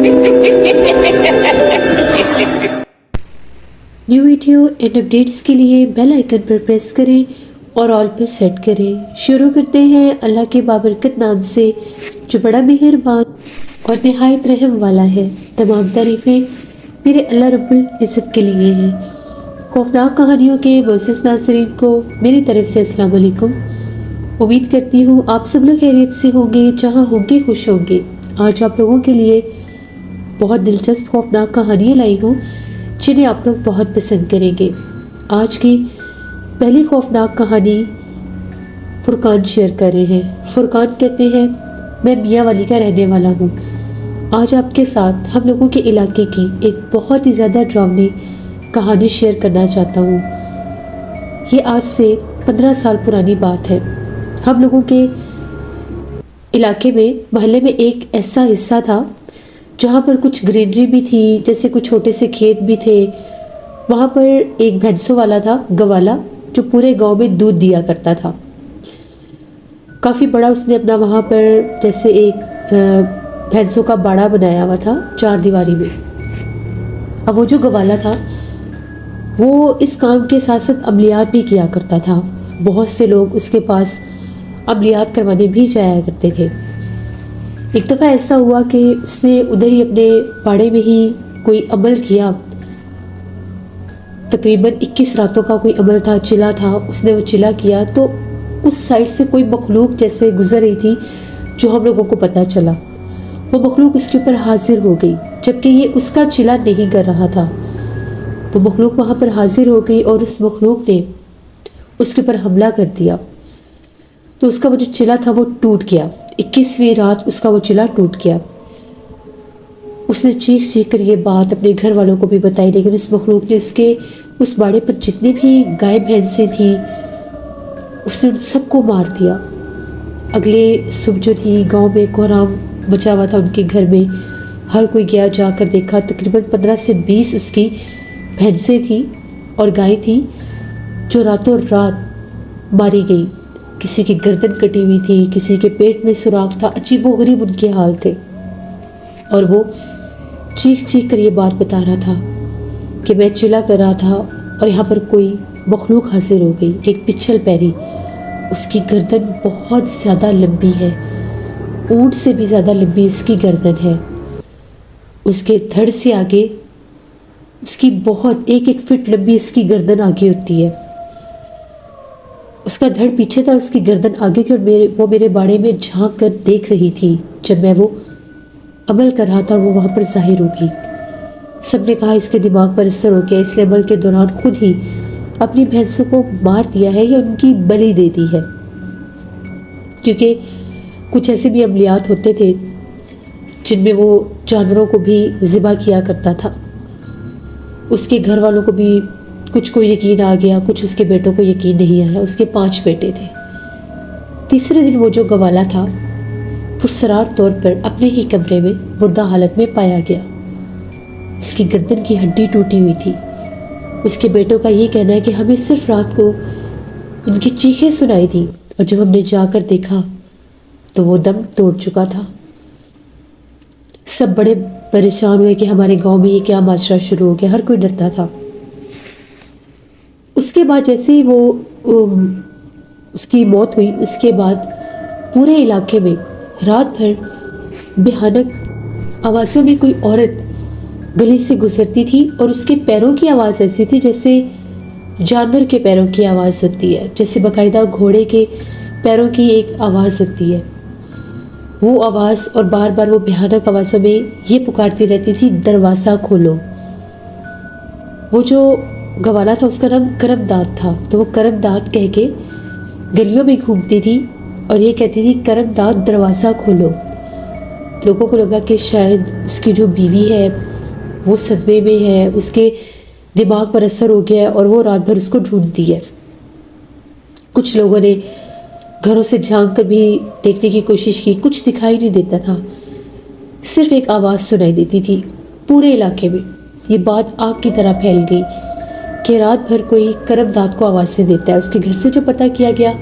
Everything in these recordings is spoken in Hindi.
न्यू वीडियो एंड अपडेट्स के लिए बेल आइकन पर प्रेस करें और ऑल पर सेट करें। शुरू करते हैं अल्लाह के बाबरकत नाम से जो बड़ा मेहरबान और निहायत रहम वाला है। तमाम तारीफ़ें मेरे अल्लाह रब्बुल इज़्ज़त के लिए हैं। खौफनाक कहानियों के मोअज़्ज़ज़ नाज़रीन को मेरी तरफ से अस्सलाम वालेकुम। उम्मीद करती हूँ आप सब लोग खैरियत से होंगे, जहाँ होंगे खुश होंगे। आज आप लोगों के लिए बहुत दिलचस्प खौफनाक कहानियाँ लाई हूँ जिन्हें आप लोग बहुत पसंद करेंगे। आज की पहली खौफनाक कहानी फुरकान शेयर कर रहे हैं। फुरकान कहते हैं मैं मियाँ वाली का रहने वाला हूँ। आज आपके साथ हम लोगों के इलाके की एक बहुत ही ज़्यादा डरावनी कहानी शेयर करना चाहता हूँ। ये आज से 15 साल पुरानी बात है। हम लोगों के इलाके में मोहल्ले में एक ऐसा हिस्सा था जहाँ पर कुछ ग्रीनरी भी थी, जैसे कुछ छोटे से खेत भी थे। वहाँ पर एक भैंसों वाला था, गवाला, जो पूरे गांव में दूध दिया करता था। काफ़ी बड़ा उसने अपना वहाँ पर जैसे एक भैंसों का बाड़ा बनाया हुआ था 4 दीवारी में। अब वो जो गवाला था वो इस काम के साथ साथ अमलियात भी किया करता था। बहुत से लोग उसके पास अमलियात करवाने भी जाया करते थे। एक दफ़ा ऐसा हुआ कि उसने उधर ही अपने बाड़े में ही कोई अमल किया। तकरीबन 21 रातों का कोई अमल था, चिला था। उसने वो चिला किया तो उस साइड से कोई मखलूक जैसे गुजर रही थी, जो हम लोगों को पता चला। वो मखलूक उसके ऊपर हाजिर हो गई, जबकि ये उसका चिला नहीं कर रहा था। वो मखलूक वहाँ पर हाजिर हो गई और उस मखलूक ने उसके ऊपर हमला कर दिया। तो उसका वो जो चिला था वो टूट गया। 21वीं रात उसका वो चिला टूट गया। उसने चीख चीख कर ये बात अपने घर वालों को भी बताई, लेकिन उस मखलूक ने उसके उस बाड़े पर जितनी भी गाय भैंसें थी उसने उन सबको मार दिया। अगले सुबह जो थी गांव में कोहराम मचा हुआ था उनके घर में। हर कोई गया, जाकर देखा। तकरीबन 15 से 20 उसकी भैंसें थी और गाय थी जो रातों रात मारी गई। किसी की गर्दन कटी हुई थी, किसी के पेट में सुराख था। अजीबोगरीब उनके हाल थे। और वो चीख चीख कर ये बात बता रहा था कि मैं चिल्ला कर रहा था और यहाँ पर कोई मखलूक हाजिर हो गई, एक पिछल पैरी। उसकी गर्दन बहुत ज़्यादा लंबी है, ऊंट से भी ज़्यादा लंबी उसकी गर्दन है। उसके धड़ से आगे उसकी बहुत 1-1 फीट लंबी उसकी गर्दन आगे होती है। उसका धड़ पीछे था, उसकी गर्दन आगे थी। और वो मेरे बाड़े में झांक कर देख रही थी जब मैं वो अमल कर रहा था और वो वहाँ पर जाहिर हो गई। सबने कहा इसके दिमाग पर असर हो गया, इसने अमल के दौरान खुद ही अपनी भैंसों को मार दिया है या उनकी बलि दे दी है। क्योंकि कुछ ऐसे भी अमलियात होते थे जिनमें वो जानवरों को भी ज़िबा किया करता था। उसके घर वालों को भी कुछ को यकीन आ गया, कुछ उसके बेटों को यकीन नहीं आया। उसके 5 बेटे थे। तीसरे दिन वो जो गवाला था पुरसरार तौर पर अपने ही कमरे में मुर्दा हालत में पाया गया। उसकी गर्दन की हड्डी टूटी हुई थी। उसके बेटों का ये कहना है कि हमें सिर्फ रात को उनकी चीखें सुनाई दी और जब हमने जाकर देखा तो वो दम तोड़ चुका था। सब बड़े परेशान हुए कि हमारे गांव में ये क्या माजरा शुरू हो गया। हर कोई डरता था। उसके बाद जैसे ही वो उसकी मौत हुई, उसके बाद पूरे इलाके में रात भर भयानक आवाज़ों में कोई औरत गली से गुजरती थी और उसके पैरों की आवाज़ ऐसी थी जैसे जानवर के पैरों की आवाज़ होती है, जैसे बाकायदा घोड़े के पैरों की एक आवाज़ होती है। वो आवाज़ और बार बार वो भयानक आवाज़ों में ये पुकारती रहती थी, दरवाज़ा खोलो। वो जो गवाला था उसका नाम करमदाद था। तो वो करमदाद कह के गलियों में घूमती थी और ये कहती थी करमदाद दरवाज़ा खोलो। लोगों को लगा कि शायद उसकी जो बीवी है वो सदमे में है, उसके दिमाग पर असर हो गया है और वो रात भर उसको ढूंढती है। कुछ लोगों ने घरों से झांक कर भी देखने की कोशिश की, कुछ दिखाई नहीं देता था। सिर्फ एक आवाज़ सुनाई देती थी पूरे इलाके में। ये बात आग की तरह फैल गई कि रात भर कोई करमदाद को आवाज़ें देता है। उसके घर से जब पता किया गया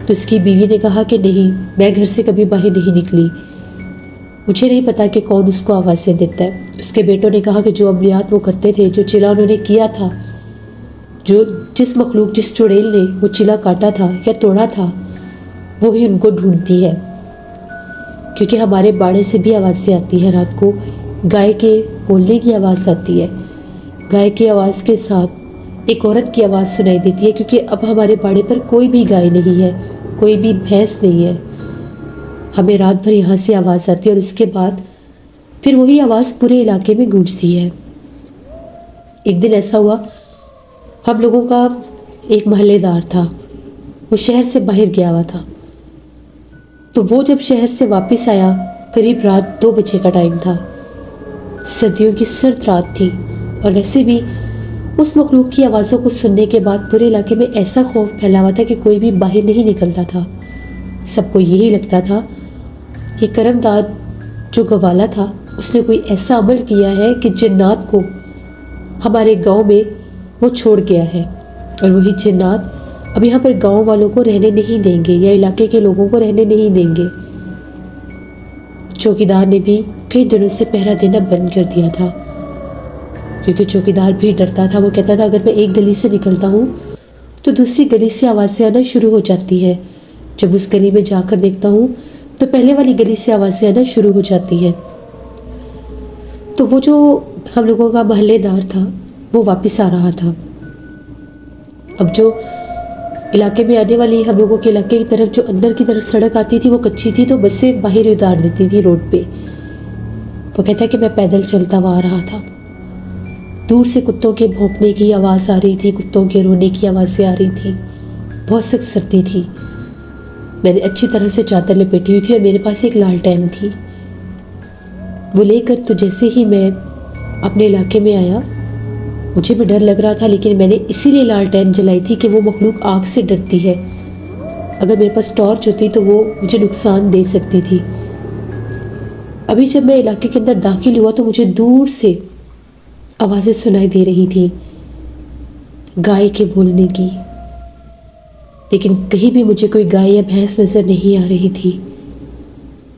तो उसकी बीवी ने कहा कि नहीं, मैं घर से कभी बाहर नहीं निकली। मुझे नहीं पता कि कौन उसको आवाज़ें देता है। उसके बेटों ने कहा कि जो अमलियात वो करते थे, जो चिला उन्होंने किया था, जो जिस मखलूक जिस चुड़ैल ने वो चिला काटा था या तोड़ा था, वो ही उनको ढूंढती है। क्योंकि हमारे बाड़े से भी आवाज़ें आती है रात को, गाय के बोलने की आवाज़ आती है। गाय की आवाज़ के साथ एक औरत की आवाज़ सुनाई देती है, क्योंकि अब हमारे बाड़े पर कोई भी गाय नहीं है, कोई भी भैंस नहीं है। हमें रात भर यहाँ से आवाज़ आती है और उसके बाद फिर वही आवाज़ पूरे इलाके में गूंजती है। एक दिन ऐसा हुआ, हम लोगों का एक मोहल्लेदार था, वो शहर से बाहर गया हुआ था। तो वो जब शहर से वापस आया, करीब रात 2 बजे का टाइम था। सर्दियों की सर्द रात थी और वैसे भी उस मखलूक की आवाज़ों को सुनने के बाद पूरे इलाके में ऐसा खौफ फैला हुआ था कि कोई भी बाहर नहीं निकलता था। सबको यही लगता था कि करमदाद जो गवाला था, उसने कोई ऐसा अमल किया है कि जिन्नात को हमारे गांव में वो छोड़ गया है, और वही जिन्नात अब यहाँ पर गांव वालों को रहने नहीं देंगे या इलाके के लोगों को रहने नहीं देंगे। चौकीदार ने भी कई दिनों से पहरा देना बंद कर दिया था, क्योंकि चौकीदार भी डरता था। वो कहता था अगर मैं एक गली से निकलता हूँ तो दूसरी गली से आवाज़ें आना शुरू हो जाती है। जब उस गली में जाकर देखता हूँ तो पहले वाली गली से आवाज़ें आना शुरू हो जाती है। तो वो जो हम लोगों का मोहल्लेदार था वो वापस आ रहा था। अब जो इलाके में आने वाली हम लोगों के इलाके की तरफ जो अंदर की तरफ सड़क आती थी वो कच्ची थी, तो बसें बाहर ही उतार देती थी रोड पे। वो कहता है कि मैं पैदल चलता हुआ आ रहा था। दूर से कुत्तों के भौंकने की आवाज़ आ रही थी, कुत्तों के रोने की आवाज़ें आ रही थी। बहुत सख्त सर्दी थी। मैंने अच्छी तरह से चादर लपेटी हुई थी और मेरे पास एक लालटेन थी। वो लेकर तो जैसे ही मैं अपने इलाके में आया, मुझे भी डर लग रहा था, लेकिन मैंने इसीलिए लालटेन जलाई थी कि वो मखलूक आग से डरती है। अगर मेरे पास टॉर्च होती तो वो मुझे नुकसान दे सकती थी। अभी जब मैं इलाके के अंदर दाखिल हुआ तो मुझे दूर से आवाज़ें सुनाई दे रही थी, गाय के बोलने की, लेकिन कहीं भी मुझे कोई गाय या भैंस नज़र नहीं आ रही थी।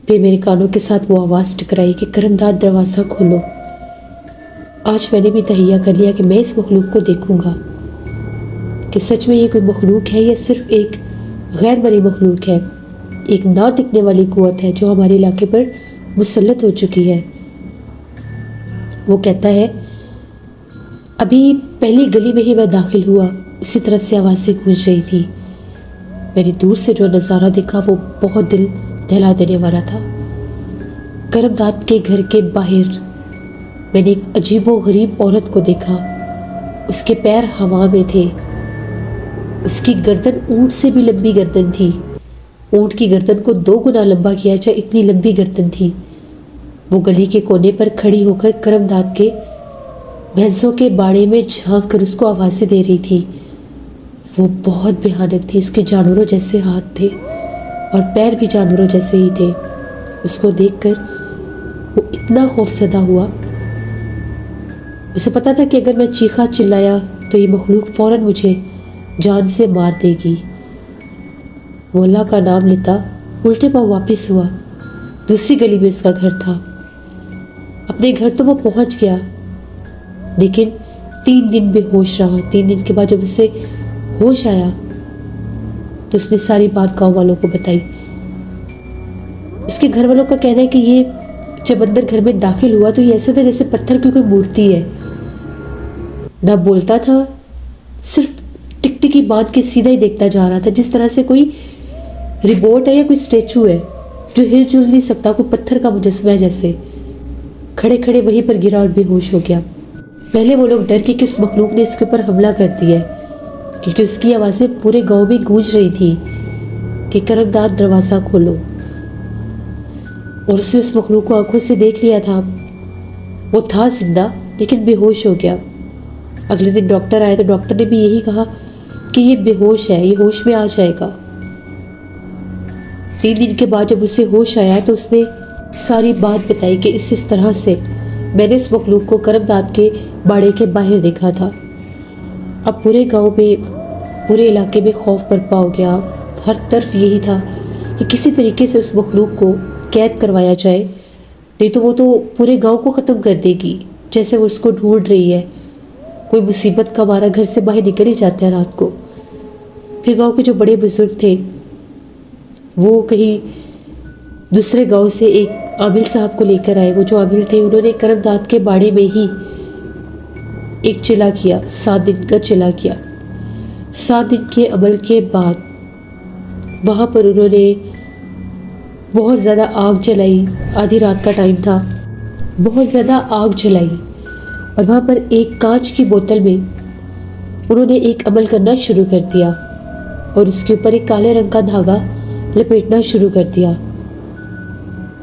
फिर मेरे कानों के साथ वो आवाज़ टकराई कि करमदाद दरवाज़ा खोलो। आज मैंने भी तहैया कर लिया कि मैं इस मखलूक को देखूंगा कि सच में ये कोई मखलूक है या सिर्फ एक गैर मरी मखलूक है, एक ना दिखने वाली कुव्वत है जो हमारे इलाके पर मुसल्लत हो चुकी है। वो कहता है अभी पहली गली में ही मैं दाखिल हुआ, इसी तरफ से आवाज़ें गूंज रही थी। मैंने दूर से जो नज़ारा देखा वो बहुत दिल दहला देने वाला था। करमदाद के घर के बाहर मैंने एक अजीबो गरीब औरत को देखा। उसके पैर हवा में थे, उसकी गर्दन ऊंट से भी लंबी गर्दन थी। ऊंट की गर्दन को 2 गुना लंबा किया जाए इतनी लंबी गर्दन थी। वो गली के कोने पर खड़ी होकर करमदाद के भैंसों के बाड़े में झांक कर उसको आवाज़ें दे रही थी। वो बहुत भयानक थी। उसके जानवरों जैसे हाथ थे और पैर भी जानवरों जैसे ही थे। उसको देखकर वो इतना खौफजदा हुआ। उसे पता था कि अगर मैं चीखा चिल्लाया तो ये मखलूक फ़ौरन मुझे जान से मार देगी। वो अल्लाह का नाम लेता उल्टे पाँव वापस हुआ। दूसरी गली में उसका घर था। अपने घर तो वो पहुंच गया, लेकिन 3 दिन बेहोश रहा। 3 दिन के बाद जब उसे होश आया तो उसने सारी बात गाँव वालों को बताई। उसके घर वालों का कहना है कि ये जब अंदर घर में दाखिल हुआ तो ये ऐसे था जैसे पत्थर की कोई मूर्ति है। ना बोलता था, सिर्फ टिकटिकी बांध के सीधा ही देखता जा रहा था, जिस तरह से कोई रिबोट है या कोई स्टेचू है जो हिल जुल नहीं सकता, कोई पत्थर का मुजस्मा है जैसे। खड़े खड़े वहीं पर गिरा और बेहोश हो गया। पहले वो लोग डर के कि उस मखलूक ने इसके ऊपर हमला कर दिया है, क्योंकि उसकी आवाज़ें पूरे गांव में गूंज रही थी कि करमदाद दरवाज़ा खोलो। और उसने उस मखलूक को आंखों से देख लिया था। वो था जिंदा लेकिन बेहोश हो गया। अगले दिन डॉक्टर आए तो डॉक्टर ने भी यही कहा कि ये बेहोश है, ये होश में आ जाएगा। 3 दिन के बाद जब उसे होश आया तो उसने सारी बात बताई कि इस तरह से मैंने उस मखलूक को करमदाद के बाड़े के बाहर देखा था। अब पूरे गांव में, पूरे इलाके में खौफ बरपा हो गया। हर तरफ यही था कि किसी तरीके से उस मखलूक को कैद करवाया जाए नहीं तो वो तो पूरे गांव को ख़त्म कर देगी। जैसे वो उसको ढूंढ रही है, कोई मुसीबत का मारा घर से बाहर निकल ही जाता है रात को। फिर गांव के जो बड़े बुजुर्ग थे वो कहीं दूसरे गांव से एक आमिल साहब को लेकर आए। वो जो आमिल थे उन्होंने करमदाद के बाड़े में ही एक चिला किया, 7 दिन का चिला किया। 7 दिन के अमल के बाद वहाँ पर उन्होंने बहुत ज़्यादा आग जलाई। आधी रात का टाइम था, बहुत ज़्यादा आग जलाई और वहाँ पर एक कांच की बोतल में उन्होंने एक अमल करना शुरू कर दिया और उसके ऊपर एक काले रंग का धागा लपेटना शुरू कर दिया।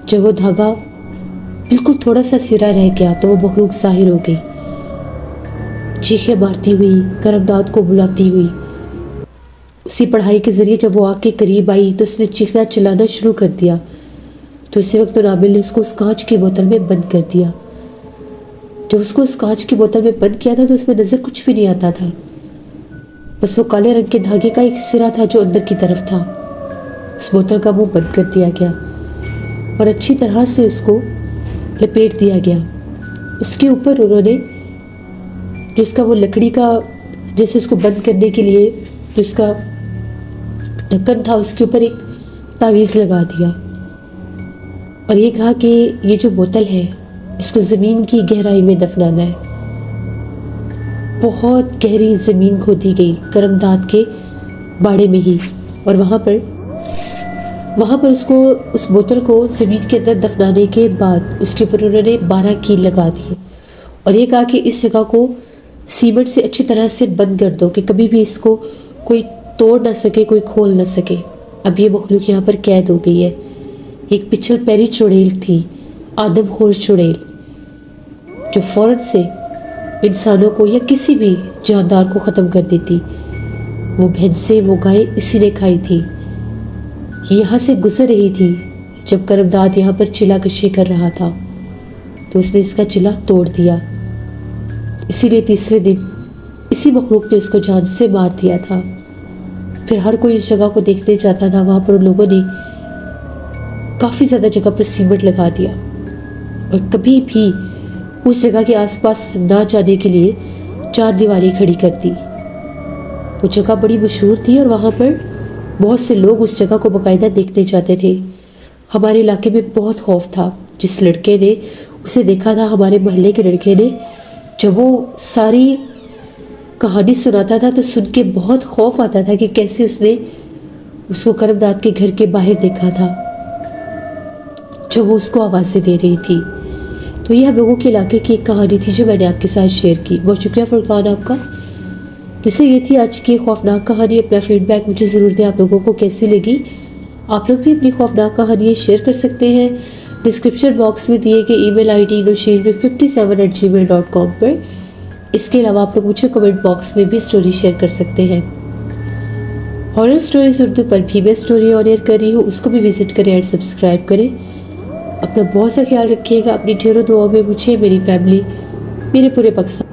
जब वो धागा बिल्कुल थोड़ा सा सिरा रह गया तो वो मखलूक ज़ाहिर हो गई, चीखें मारती हुई, करमदाद को बुलाती हुई। उसी पढ़ाई के ज़रिए जब वो आग के करीब आई तो उसने चीखना चिल्लाना शुरू कर दिया। तो उसी वक्त नाबिल ने उसको उस कांच की बोतल में बंद कर दिया। जब उसको उस कांच की बोतल में बंद किया था तो उसमें नज़र कुछ भी नहीं आता था, बस वो काले रंग के धागे का एक सिरा था जो अंदर की तरफ था। उस बोतल का मुंह बंद कर दिया गया और अच्छी तरह से उसको लपेट दिया गया। उसके ऊपर उन्होंने जिसका वो लकड़ी का जैसे उसको बंद करने के लिए जिसका ढक्कन था उसके ऊपर एक तावीज़ लगा दिया और ये कहा कि ये जो बोतल है इसको ज़मीन की गहराई में दफनाना है। बहुत गहरी ज़मीन खोदी गई करमदाद के बाड़े में ही और वहाँ पर उसको उस बोतल को ज़मीन के अंदर दफनाने के बाद उसके ऊपर उन्होंने 12 कील लगा दिए और ये कहा कि इस जगह को सीमेंट से अच्छी तरह से बंद कर दो कि कभी भी इसको कोई तोड़ ना सके, कोई खोल ना सके। अब ये मखलूक यहाँ पर कैद हो गई है। एक पिछल पैरी चुड़ैल थी, आदमखोर चुड़ैल, जो फौरन से इंसानों को या किसी भी जानदार को ख़त्म कर देती। वो भैंसें, वो गाय इसी ने खाई थी। यहाँ से गुजर रही थी जब करमदाद यहाँ पर चिला कशी कर रहा था तो उसने इसका चिला तोड़ दिया। इसीलिए तीसरे दिन इसी मखलूक ने उसको जान से मार दिया था। फिर हर कोई इस जगह को देखने जाता था। वहाँ पर उन लोगों ने काफ़ी ज़्यादा जगह पर सीमेंट लगा दिया और कभी भी उस जगह के आसपास ना जाने के लिए 4 दीवारें खड़ी कर दी। वो जगह बड़ी मशहूर थी और वहाँ पर बहुत से लोग उस जगह को बाकायदा देखने जाते थे। हमारे इलाके में बहुत खौफ था। जिस लड़के ने उसे देखा था, हमारे मोहल्ले के लड़के ने, जब वो सारी कहानी सुनाता था तो सुन के बहुत खौफ आता था कि कैसे उसने उसको करमदाद के घर के बाहर देखा था जब वो उसको आवाज़ें दे रही थी। तो ये हम लोगों के इलाके की एक कहानी थी जो मैंने आपके साथ शेयर की। बहुत शुक्रिया फुरकान आपका। जैसे ये थी आज की खौफनाक कहानी। अपना फीडबैक मुझे ज़रूर दें, आप लोगों को कैसी लगी। आप लोग भी अपनी खौफनाक कहानियाँ शेयर कर सकते हैं डिस्क्रिप्शन बॉक्स में दिए गए ईमेल आईडी nosheer57@gmail.com पर। इसके अलावा आप लोग मुझे कमेंट बॉक्स में भी स्टोरी शेयर कर सकते हैं। हॉरर स्टोरीज उर्दू पर भी मैं स्टोरी ऑन एयर कर रही हूँ, उसको भी विजिट करें एंड सब्सक्राइब करें। अपना बहुत सा ख्याल रखिएगा। अपनी ढेरों दुआओं में मुझे, मेरी फैमिली, मेरे पूरे पाकिस्तान